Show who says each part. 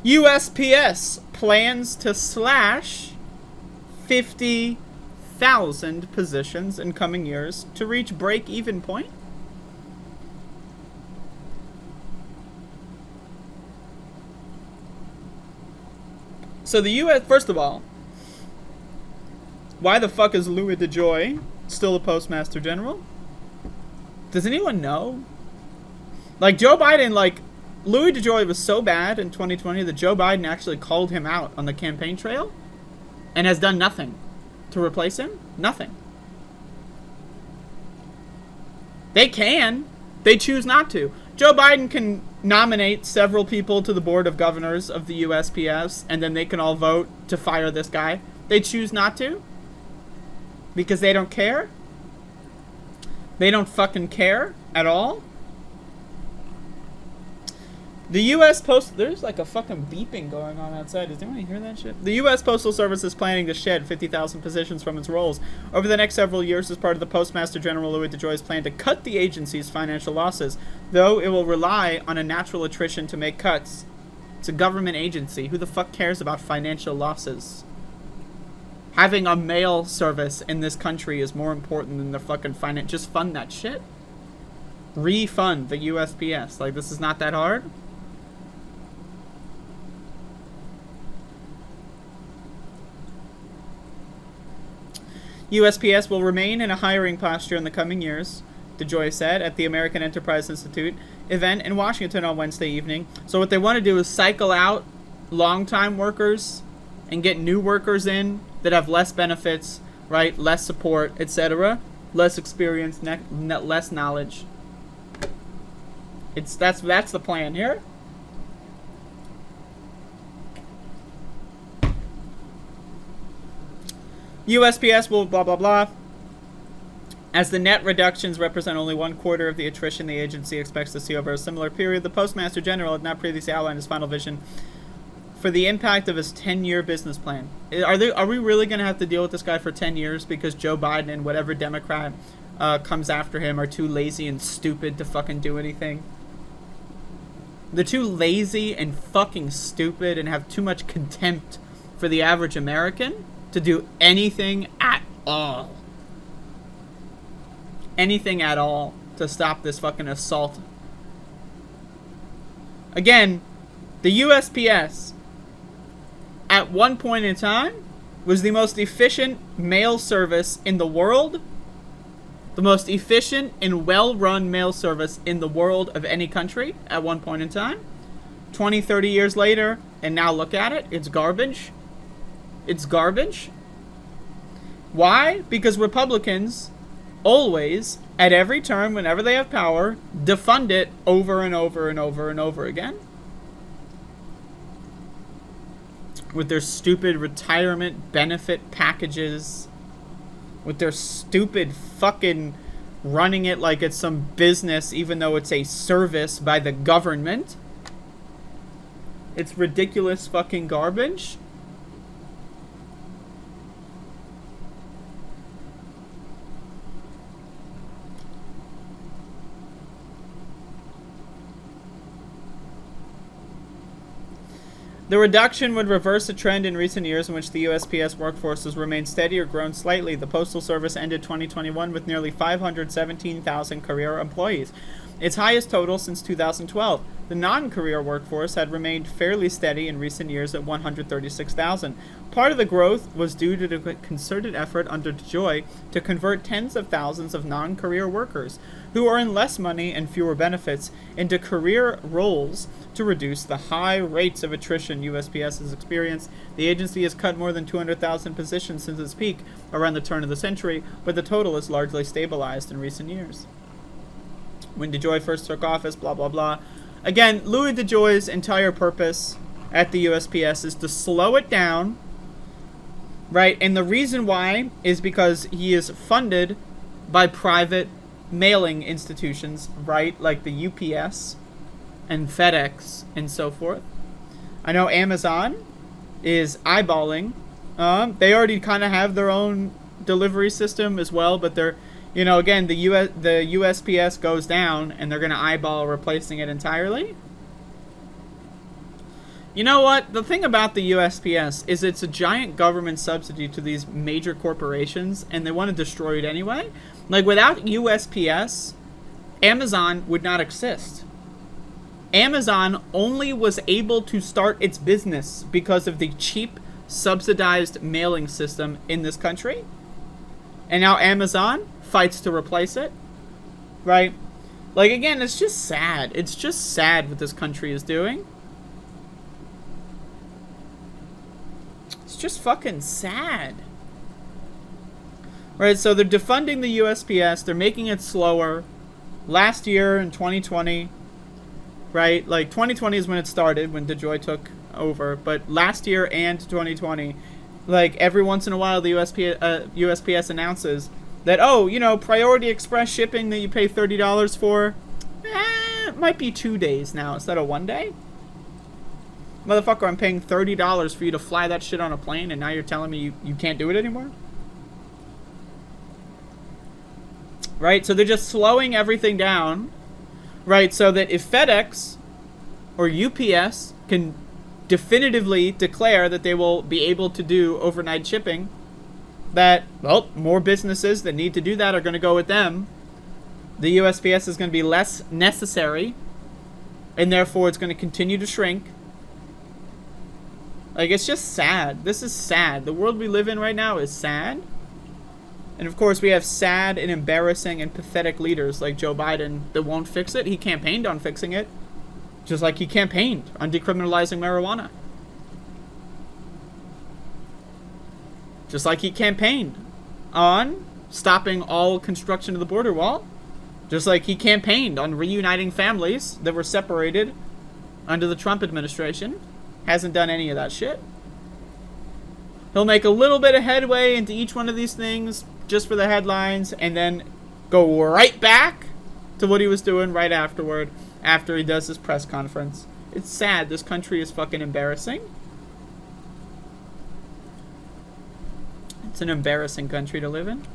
Speaker 1: USPS plans to slash 50,000 positions in coming years to reach break-even point. So the U.S. First of all, why the fuck is Louis DeJoy still a Postmaster General? Does anyone know? Like, Joe Biden, like, Louis DeJoy was so bad in 2020 that Joe Biden actually called him out on the campaign trail and has done nothing to replace him. Nothing. They can. They choose not to. Joe Biden can nominate several people to the board of governors of the USPS, and then they can all vote to fire this guy. They choose not to because they don't care. They don't fucking care at all. The U.S. Postal... There's like a fucking beeping going on outside. Does anyone hear that shit? The U.S. Postal Service is planning to shed 50,000 positions from its rolls over the next several years as part of the Postmaster General Louis DeJoy's plan to cut the agency's financial losses, though it will rely on a natural attrition to make cuts. It's a government agency. Who the fuck cares about financial losses? Having a mail service in this country is more important than the fucking finance. Just fund that shit. Refund the USPS. Like, this is not that hard. USPS will remain in a hiring posture in the coming years, DeJoy said at the American Enterprise Institute event in Washington on Wednesday evening. So what they want to do is cycle out long-time workers and get new workers in that have less benefits, right? Less support, etc. Less experience, less knowledge. That's the plan here. USPS will blah blah blah. As the net reductions represent only 1/4 of the attrition the agency expects to see over a similar period, the Postmaster General had not previously outlined his final vision for the impact of his 10-year business plan. Are we really going to have to deal with this guy for 10 years because Joe Biden and whatever Democrat comes after him are too lazy and stupid to fucking do anything? They're too lazy and fucking stupid and have too much contempt for the average American to do anything at all. Anything at all to stop this fucking assault. Again, the USPS at one point in time was the most efficient mail service in the world. The most efficient and well-run mail service in the world of any country at one point in time. 20, 30 years later, and now look at it. It's garbage. It's garbage. Why? Because Republicans always, at every term, whenever they have power, defund it over and over and over and over again. With their stupid retirement benefit packages. With their stupid fucking running it like it's some business, even though it's a service by the government. It's ridiculous fucking garbage. The reduction would reverse a trend in recent years in which the USPS workforce has remained steady or grown slightly. The Postal Service ended 2021 with nearly 517,000 career employees, its highest total since 2012. The non-career workforce had remained fairly steady in recent years at 136,000. Part of the growth was due to the concerted effort under DeJoy to convert tens of thousands of non-career workers who earn less money and fewer benefits into career roles to reduce the high rates of attrition USPS has experienced. The agency has cut more than 200,000 positions since its peak around the turn of the century, but the total is largely stabilized in recent years. When DeJoy first took office, blah, blah, blah. Again, Louis DeJoy's entire purpose at the USPS is to slow it down, right? And the reason why is because he is funded by private mailing institutions, right? Like the UPS and FedEx and so forth. I know Amazon is eyeballing. They already kind of have their own delivery system as well, but they're, you know, again, the USPS goes down and they're going to eyeball replacing it entirely. You know what? The thing about the USPS is it's a giant government subsidy to these major corporations, and they want to destroy it anyway. Like, without USPS, Amazon would not exist. Amazon only was able to start its business because of the cheap, subsidized mailing system in this country. And now Amazon fights to replace it, right? Like, again, it's just sad. It's just sad what this country is doing. It's just fucking sad. Right, so they're defunding the USPS. They're making it slower. Last year in 2020, right? Like, 2020 is when it started, when DeJoy took over. But last year and 2020, like, every once in a while, the USPS announces that, oh, you know, Priority Express shipping that you pay $30 for, it might be 2 days now instead of 1 day. Motherfucker, I'm paying $30 for you to fly that shit on a plane, and now you're telling me you can't do it anymore? Right? So they're just slowing everything down, right? So that if FedEx or UPS can definitively declare that they will be able to do overnight shipping, that, well, more businesses that need to do that are going to go with them. The USPS is going to be less necessary, and therefore it's going to continue to shrink. Like, it's just sad. This is sad. The world we live in right now is sad. And of course, we have sad and embarrassing and pathetic leaders like Joe Biden that won't fix it. He campaigned on fixing it, just like he campaigned on decriminalizing marijuana. Just like he campaigned on stopping all construction of the border wall. Just like he campaigned on reuniting families that were separated under the Trump administration. Hasn't done any of that shit. He'll make a little bit of headway into each one of these things just for the headlines, and then go right back to what he was doing right afterward, after he does his press conference. It's sad. This country is fucking embarrassing. It's an embarrassing country to live in.